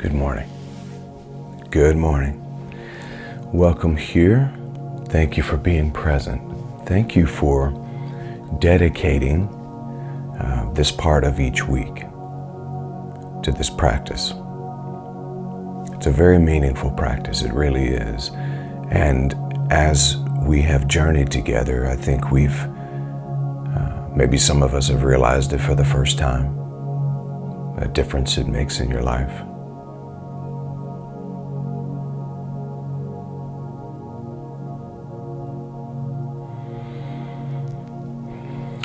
Good morning. Good morning. Welcome here. Thank you for being present. Thank you for dedicating this part of each week to this practice. It's a very meaningful practice. It really is. And as we have journeyed together, I think maybe some of us have realized it for the first time, a difference it makes in your life.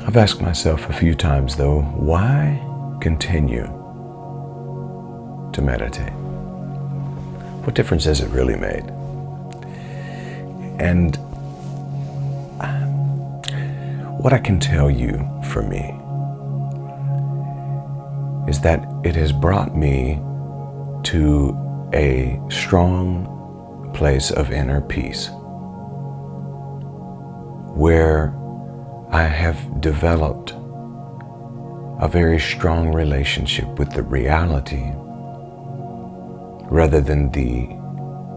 I've asked myself a few times, though, why continue to meditate? What difference has it really made? And what I can tell you for me is that it has brought me to a strong place of inner peace where I have developed a very strong relationship with the reality rather than the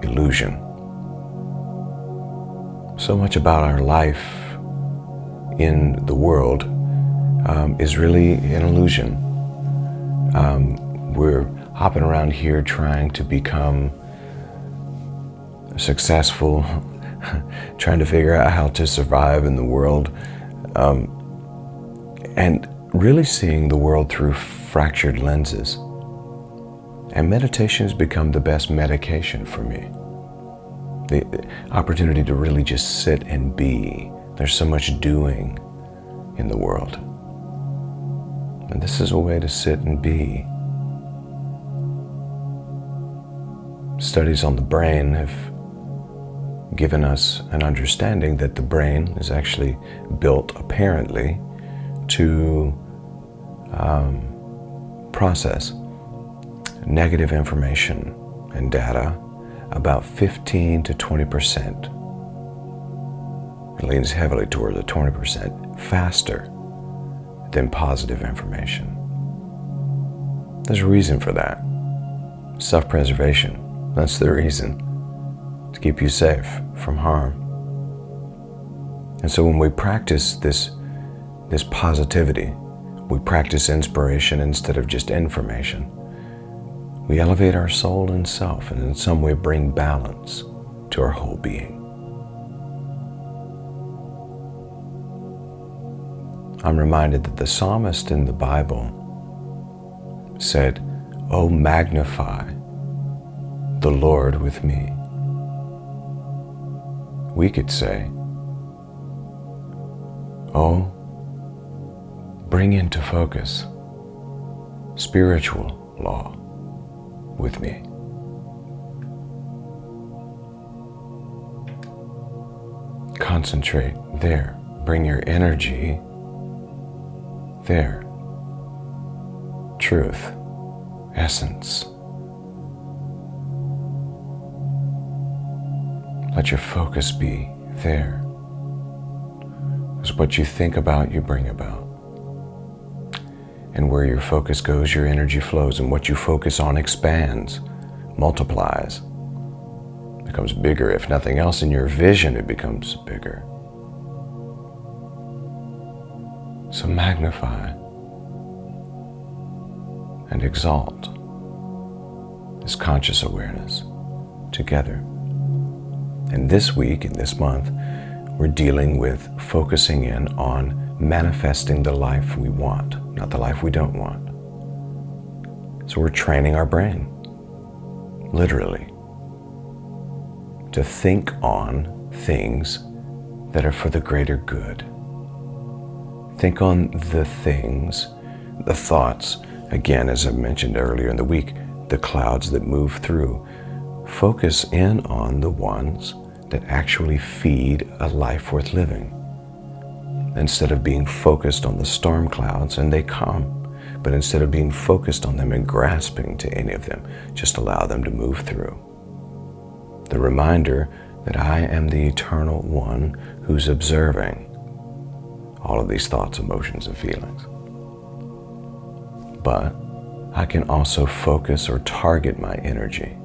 illusion. So much about our life in the world is really an illusion. We're hopping around here trying to become successful, trying to figure out how to survive in the world, and really seeing the world through fractured lenses. And meditation has become the best medication for me. The opportunity to really just sit and be. There's so much doing in the world. And this is a way to sit and be. Studies on the brain have given us an understanding that the brain is actually built, apparently, to process negative information and data about 15 to 20%. It leans heavily toward the 20% faster than positive information. There's a reason for that. Self-preservation. That's the reason. To keep you safe from harm. And so when we practice this positivity, we practice inspiration instead of just information. We elevate our soul and self and in some way bring balance to our whole being. I'm reminded that the psalmist in the Bible said, "Oh, magnify the Lord with me." We could say, "Oh, bring into focus spiritual law with me." Concentrate there. Bring your energy there. Truth, essence. Let your focus be there. Because what you think about, you bring about. And where your focus goes, your energy flows. And what you focus on expands, multiplies, becomes bigger. If nothing else, in your vision, it becomes bigger. So magnify and exalt this conscious awareness together. And this week, in this month, we're dealing with focusing in on manifesting the life we want, not the life we don't want. So we're training our brain, literally, to think on things that are for the greater good. Think on the things, the thoughts, again, as I mentioned earlier in the week, the clouds that move through. Focus in on the ones that actually feed a life worth living. Instead of being focused on the storm clouds, and they come, but instead of being focused on them and grasping to any of them, just allow them to move through. The reminder that I am the eternal one who's observing all of these thoughts, emotions, and feelings. But I can also focus or target my energy.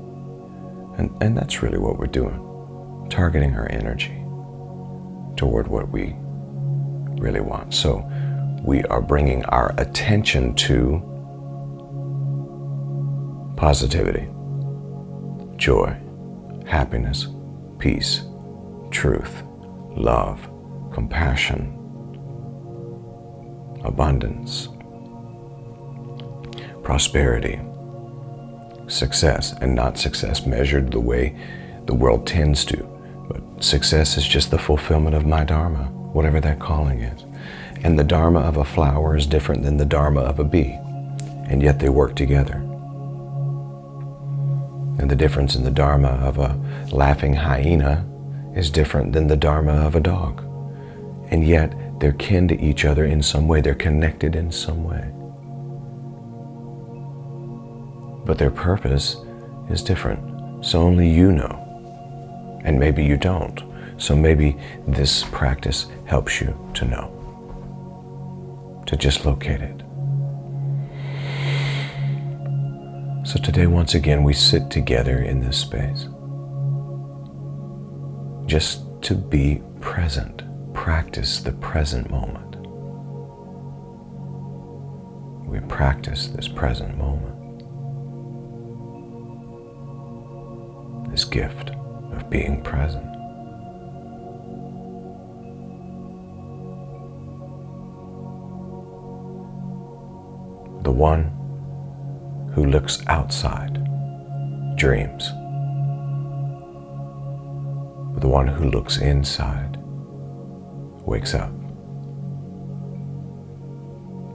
And that's really what we're doing, targeting our energy toward what we really want. So we are bringing our attention to positivity, joy, happiness, peace, truth, love, compassion, abundance, prosperity, success, and not success measured the way the world tends to, but success is just the fulfillment of my dharma, whatever that calling is. And the dharma of a flower is different than the dharma of a bee, and yet they work together. And the difference in the dharma of a laughing hyena is different than the dharma of a dog, and yet they're kin to each other in some way, they're connected in some way. But their purpose is different, so only you know, and maybe you don't. So maybe this practice helps you to know, to just locate it. So today, once again, we sit together in this space, just to be present, practice the present moment. We practice this present moment, this gift of being present. The one who looks outside dreams. The one who looks inside wakes up.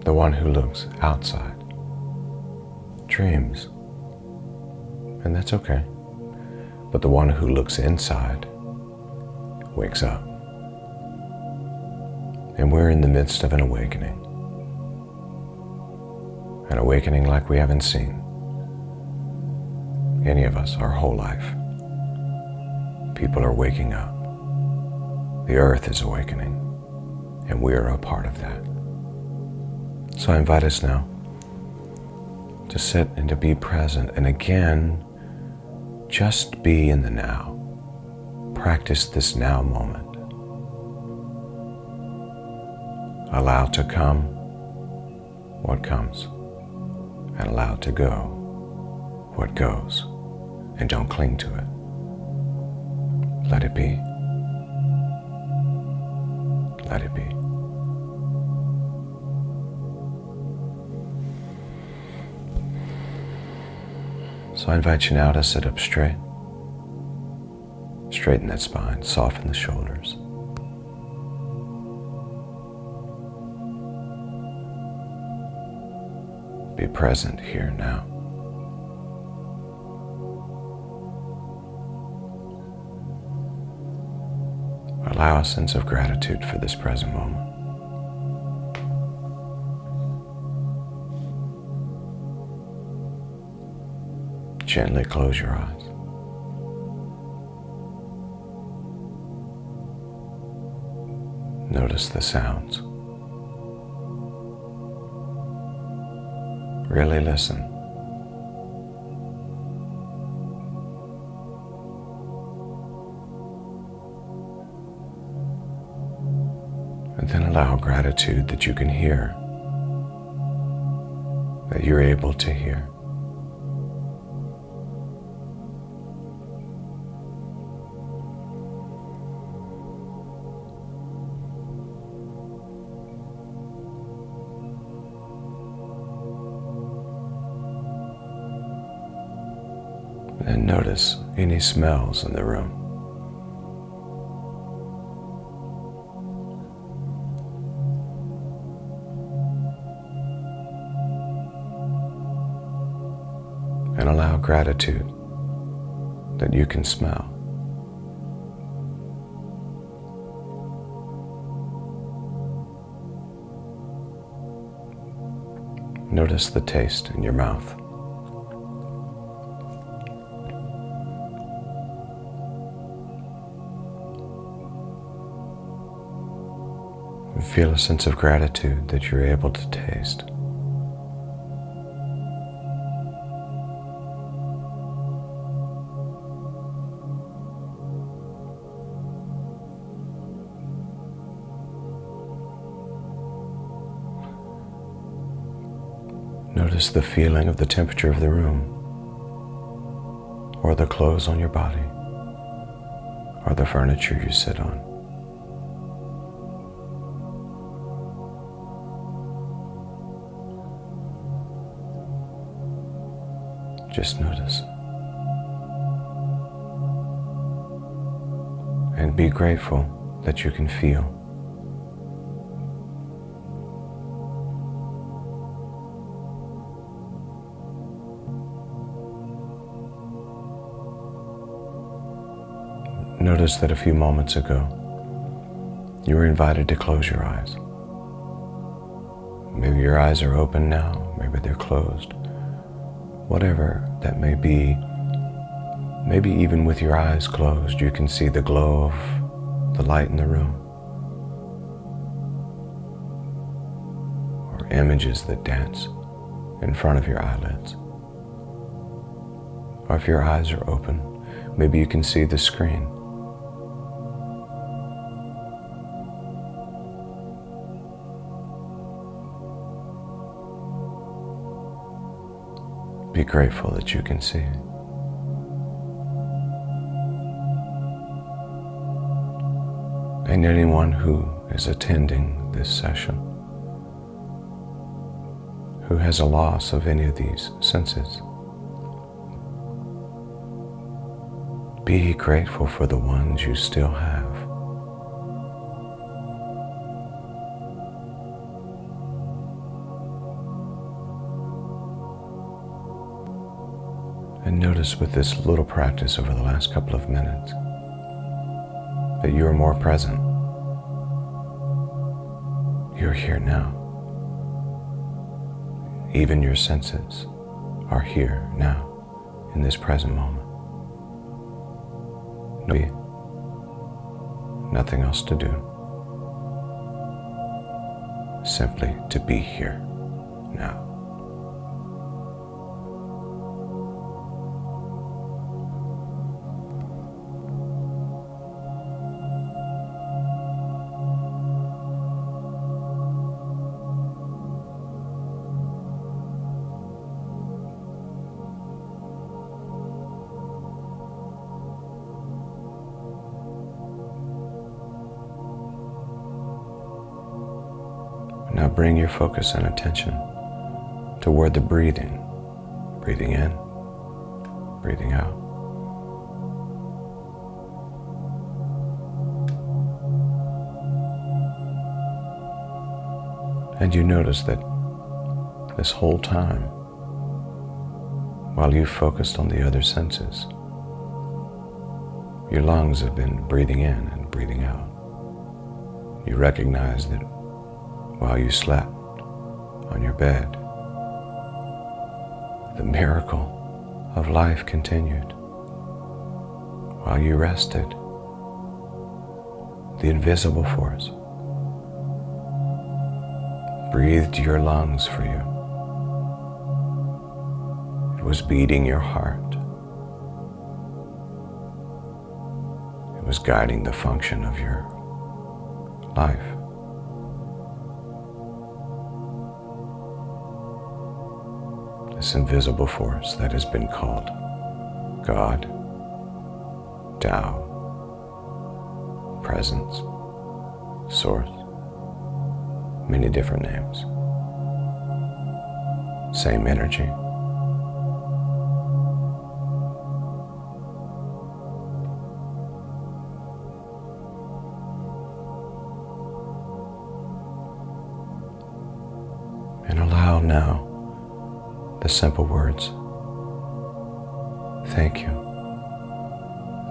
The one who looks outside dreams. And that's okay. But the one who looks inside wakes up. And we're in the midst of an awakening. An awakening like we haven't seen any of us our whole life. People are waking up. The earth is awakening, and we are a part of that. So I invite us now to sit and to be present, and again, just be in the now. Practice this now moment. Allow to come what comes, and allow to go what goes, and don't cling to it. Let it be. Let it be. So I invite you now to sit up straight. Straighten that spine, soften the shoulders. Be present here now. Allow a sense of gratitude for this present moment. Gently close your eyes. Notice the sounds. Really listen. And then allow gratitude that you can hear, that you're able to hear. And notice any smells in the room. And allow gratitude that you can smell. Notice the taste in your mouth. Feel a sense of gratitude that you're able to taste. Notice the feeling of the temperature of the room, or the clothes on your body, or the furniture you sit on. Just notice. And be grateful that you can feel. Notice that a few moments ago, you were invited to close your eyes. Maybe your eyes are open now, maybe they're closed. Whatever that may be, maybe even with your eyes closed, you can see the glow of the light in the room, or images that dance in front of your eyelids. Or if your eyes are open, maybe you can see the screen. Be grateful that you can see. And anyone who is attending this session who has a loss of any of these senses, be grateful for the ones you still have. And notice with this little practice over the last couple of minutes that you are more present. You're here now. Even your senses are here now in this present moment. Nothing else to do. Simply to be here now. Now bring your focus and attention toward the breathing. Breathing in, breathing out. And you notice that this whole time, while you focused on the other senses, your lungs have been breathing in and breathing out. You recognize that while you slept on your bed, the miracle of life continued. While you rested, the invisible force breathed your lungs for you. It was beating your heart. It was guiding the function of your life. This invisible force that has been called God, Tao, Presence, Source, many different names. Same energy. And allow now the simple words, thank you,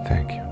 thank you.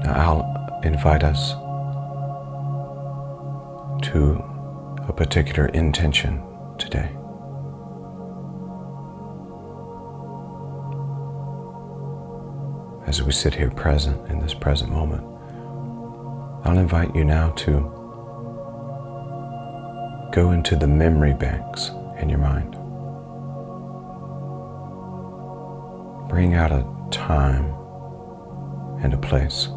Now I'll invite us to a particular intention today. As we sit here present in this present moment, I'll invite you now to go into the memory banks in your mind. Bring out a time and a place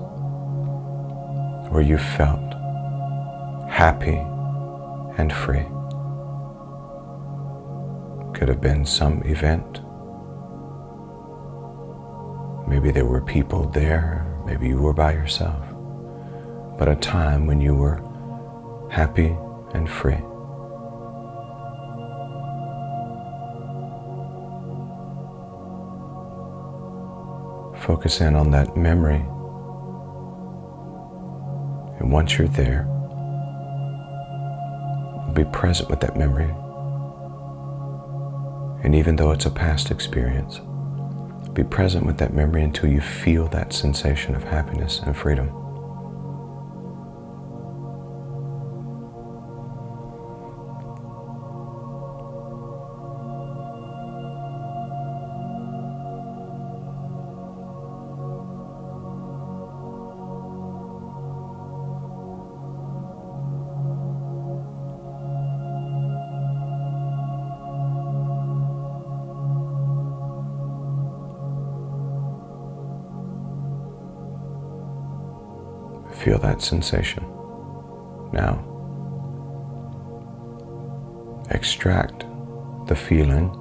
where you felt happy and free. Could have been some event. Maybe there were people there, maybe you were by yourself, but a time when you were happy and free. Focus in on that memory, and once you're there, be present with that memory. And even though it's a past experience, be present with that memory until you feel that sensation of happiness and freedom. Feel that sensation. Now, extract the feeling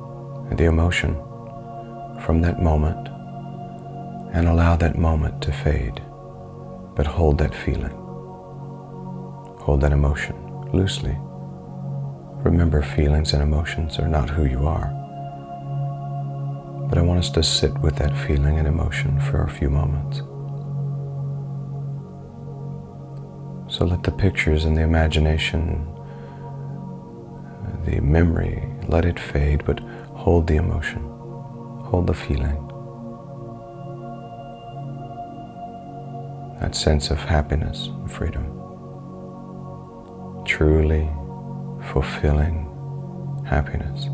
and the emotion from that moment and allow that moment to fade. But hold that feeling. Hold that emotion loosely. Remember, feelings and emotions are not who you are. But I want us to sit with that feeling and emotion for a few moments. So let the pictures and the imagination, the memory, let it fade, but hold the emotion, hold the feeling. That sense of happiness and freedom. Truly fulfilling happiness.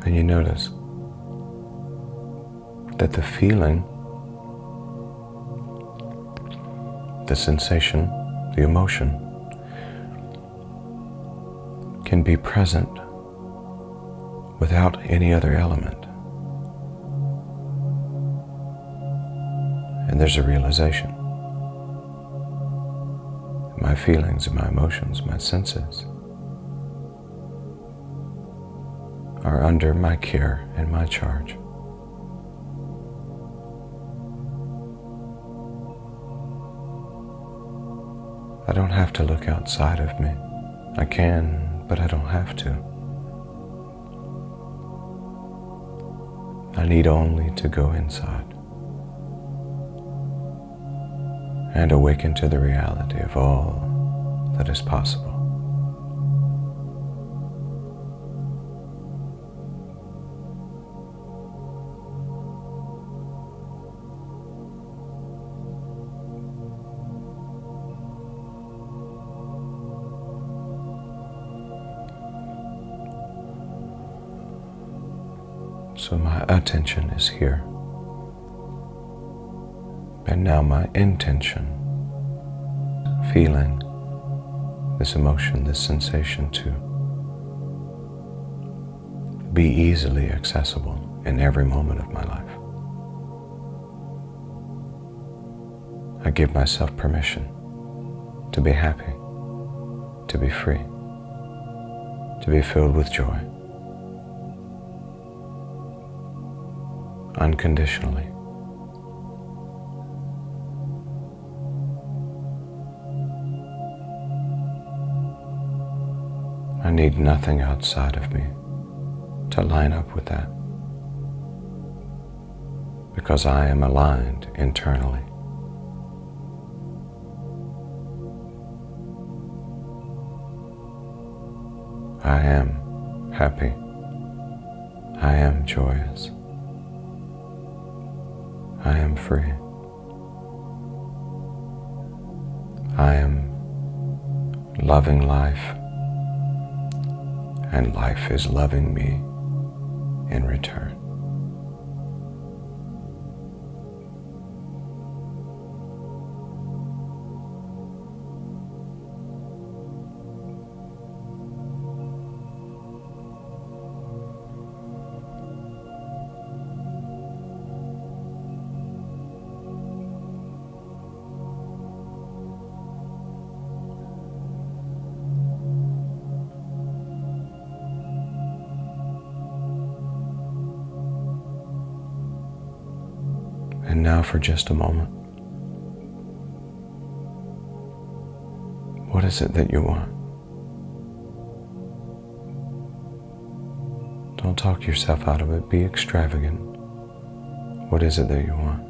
And you notice that the feeling, the sensation, the emotion can be present without any other element. And there's a realization. My feelings and my emotions, my senses are under my care and my charge. I don't have to look outside of me. I can, but I don't have to. I need only to go inside and awaken to the reality of all that is possible. So my attention is here. And now my intention, feeling this emotion, this sensation to be easily accessible in every moment of my life. I give myself permission to be happy, to be free, to be filled with joy, unconditionally. I need nothing outside of me to line up with that, because I am aligned internally. I am happy. I am joyous. I am free. I am loving life, and life is loving me in return. And now for just a moment, what is it that you want? Don't talk yourself out of it. Be extravagant. What is it that you want?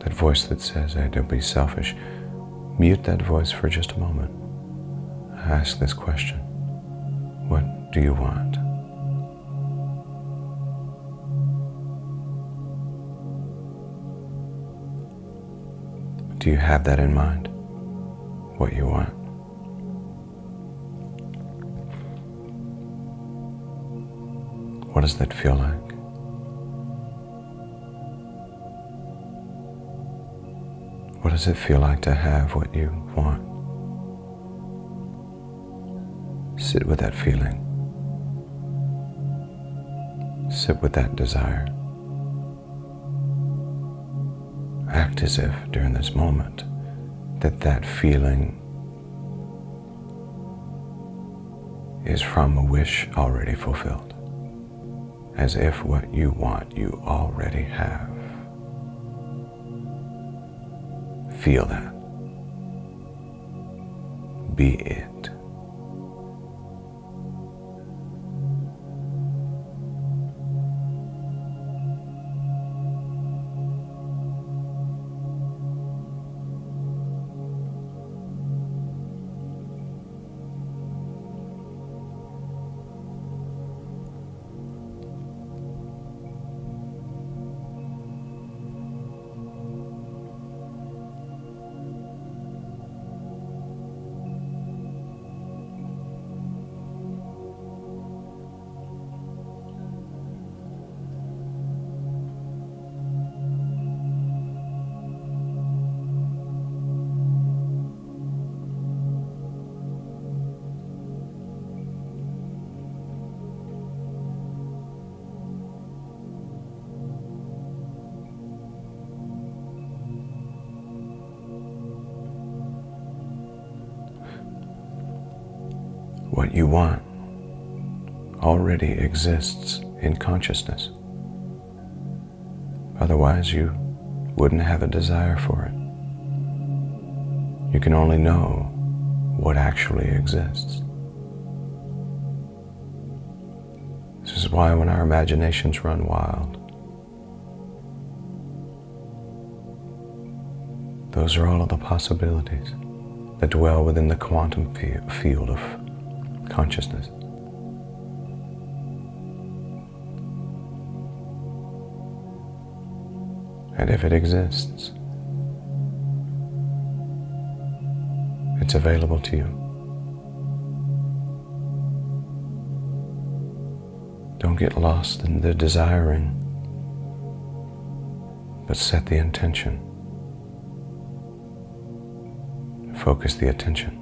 That voice that says, hey, don't be selfish. Mute that voice for just a moment. Ask this question. What do you want? Do you have that in mind? What you want? What does that feel like? What does it feel like to have what you want? Sit with that feeling. Sit with that desire. Act as if during this moment that feeling is from a wish already fulfilled. As if what you want you already have. Feel that. Be it. What you want already exists in consciousness. Otherwise, you wouldn't have a desire for it. You can only know what actually exists. This is why when our imaginations run wild, those are all of the possibilities that dwell within the quantum field of consciousness. And if it exists, it's available to you. Don't get lost in the desiring, but set the intention. Focus the attention.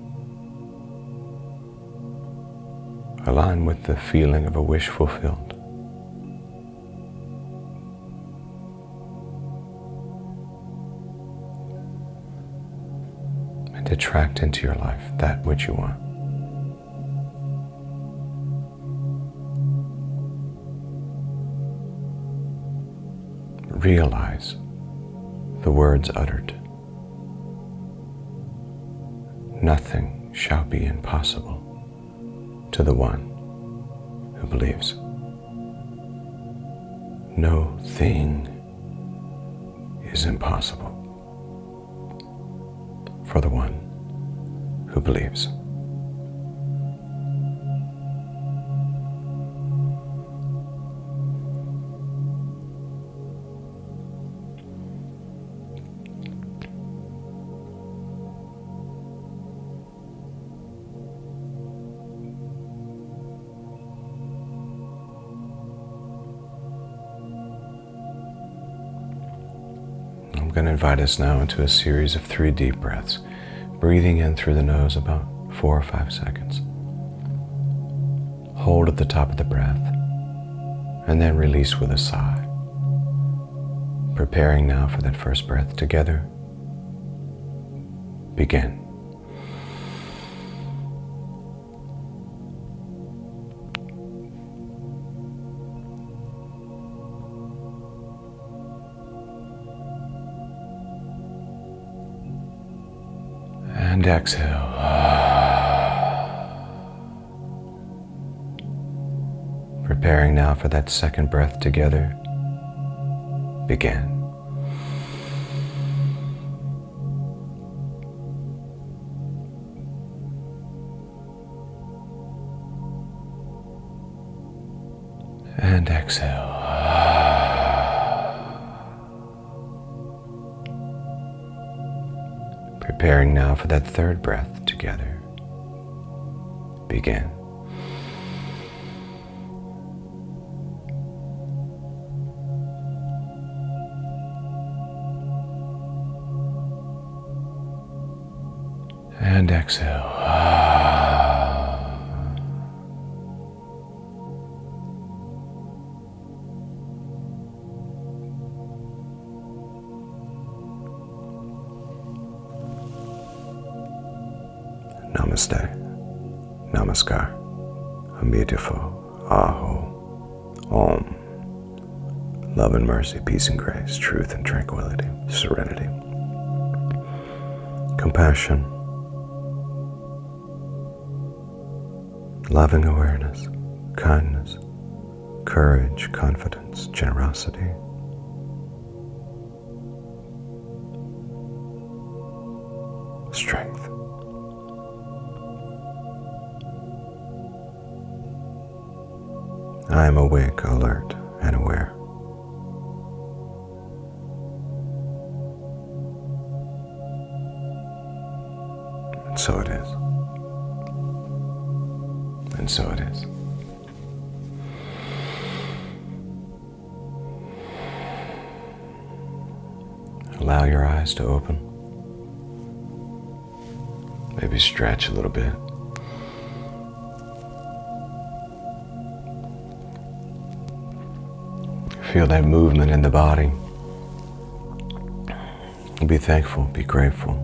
Align with the feeling of a wish fulfilled. And attract into your life that which you want. Realize the words uttered. Nothing shall be impossible to the one who believes. No thing is impossible for the one who believes. I'm going to invite us now into a series of 3 deep breaths, breathing in through the nose about 4 or 5 seconds. Hold at the top of the breath, and then release with a sigh. Preparing now for that first breath. Together, begin. And exhale. Preparing now for that second breath. Together, begin. And exhale. Preparing now for that third breath. Together, begin. And exhale. Namaste, Namaskar, Amitabha, Aho, Om. Love and mercy, peace and grace, truth and tranquility, serenity, compassion, loving awareness, kindness, courage, confidence, generosity, strength. I am awake, alert, and aware. And so it is. And so it is. Allow your eyes to open. Maybe stretch a little bit. Feel that movement in the body. Be thankful, be grateful.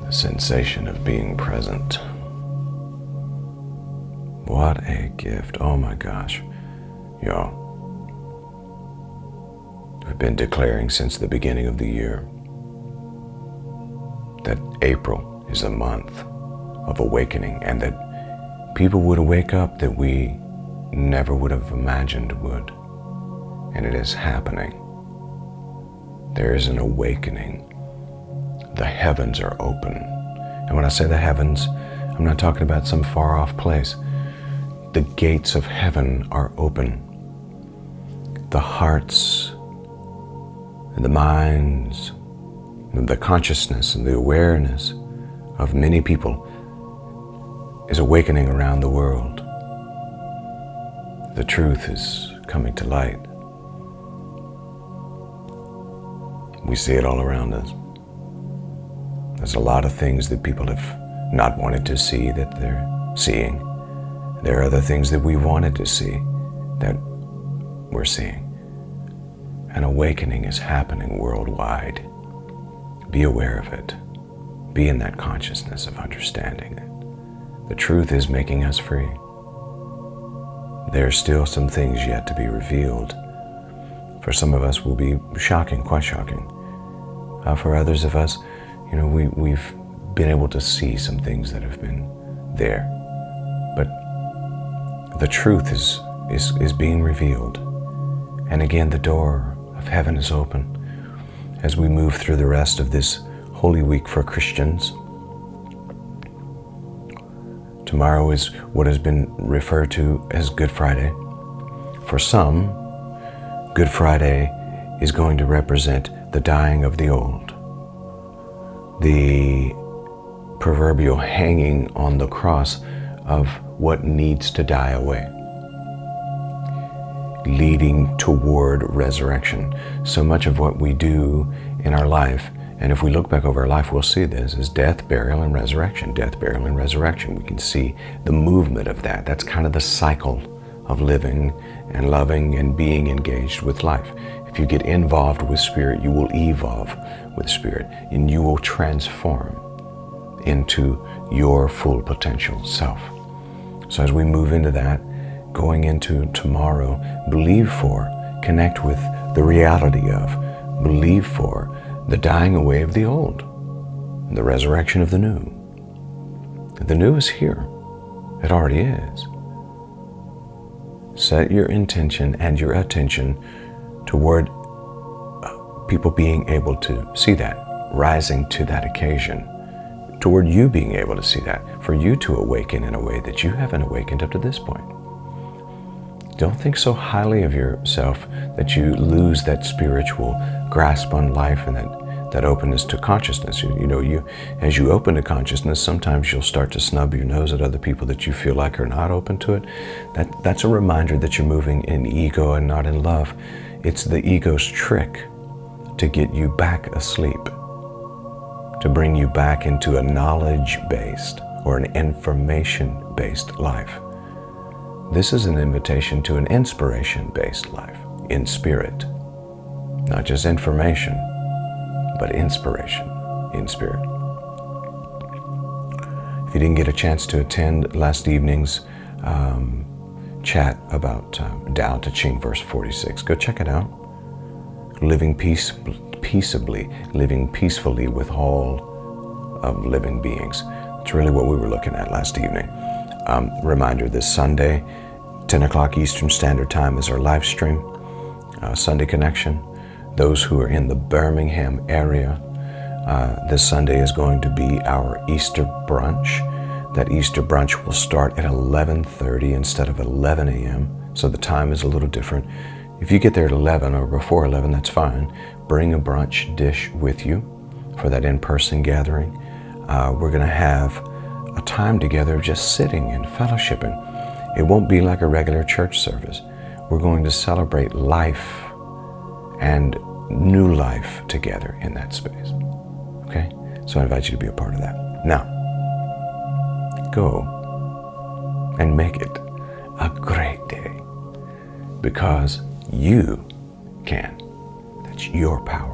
The sensation of being present. What a gift. Oh my gosh. Y'all, we've been declaring since the beginning of the year that April is a month of awakening, and that people would wake up that we never would have imagined would. And it is happening. There is an awakening. The heavens are open. And when I say the heavens, I'm not talking about some far off place. The gates of heaven are open. The hearts and the minds and the consciousness and the awareness of many people is awakening around the world. The truth is coming to light. We see it all around us. There's a lot of things that people have not wanted to see that they're seeing. There are other things that we wanted to see that we're seeing. An awakening is happening worldwide. Be aware of it. Be in that consciousness of understanding it. The truth is making us free. There are still some things yet to be revealed. For some of us will be shocking, quite shocking. For others of us, we've been able to see some things that have been there. But the truth is being revealed. And again, the door of heaven is open as we move through the rest of this Holy Week for Christians. Tomorrow is what has been referred to as Good Friday. For some, Good Friday is going to represent the dying of the old, the proverbial hanging on the cross of what needs to die away. leading toward resurrection. So much of what we do in our life, and if we look back over our life, we'll see this, is death, burial, and resurrection. Death, burial, and resurrection. We can see the movement of that. That's kind of the cycle of living and loving and being engaged with life. If you get involved with Spirit, you will evolve with Spirit, and you will transform into your full potential self. So as we move into that, going into tomorrow, believe for, connect with the reality of, believe for the dying away of the old, the resurrection of the new. The new is here. It already is. Set your intention and your attention toward people being able to see that, rising to that occasion, toward you being able to see that, for you to awaken in a way that you haven't awakened up to this point. Don't think so highly of yourself that you lose that spiritual grasp on life and that openness to consciousness. As you open to consciousness, sometimes you'll start to snub your nose at other people that you feel like are not open to it. That's a reminder that you're moving in ego and not in love. It's the ego's trick to get you back asleep, to bring you back into a knowledge-based or an information-based life. This is an invitation to an inspiration-based life in spirit. Not just information, but inspiration in spirit. If you didn't get a chance to attend last evening's chat about Tao Te Ching, verse 46, go check it out. Living peaceably, living peacefully with all of living beings. It's really what we were looking at last evening. Reminder, this Sunday, 10 o'clock Eastern Standard Time is our live stream, Sunday Connection. Those who are in the Birmingham area, this Sunday is going to be our Easter brunch. That Easter brunch will start at 11:30 instead of 11 a.m., so the time is a little different. If you get there at 11 or before 11, that's fine. Bring a brunch dish with you for that in-person gathering. We're going to have a time together of just sitting and fellowshipping. It won't be like a regular church service. We're going to celebrate life and new life together in that space. Okay? So I invite you to be a part of that. Now, go and make it a great day, because you can. That's your power.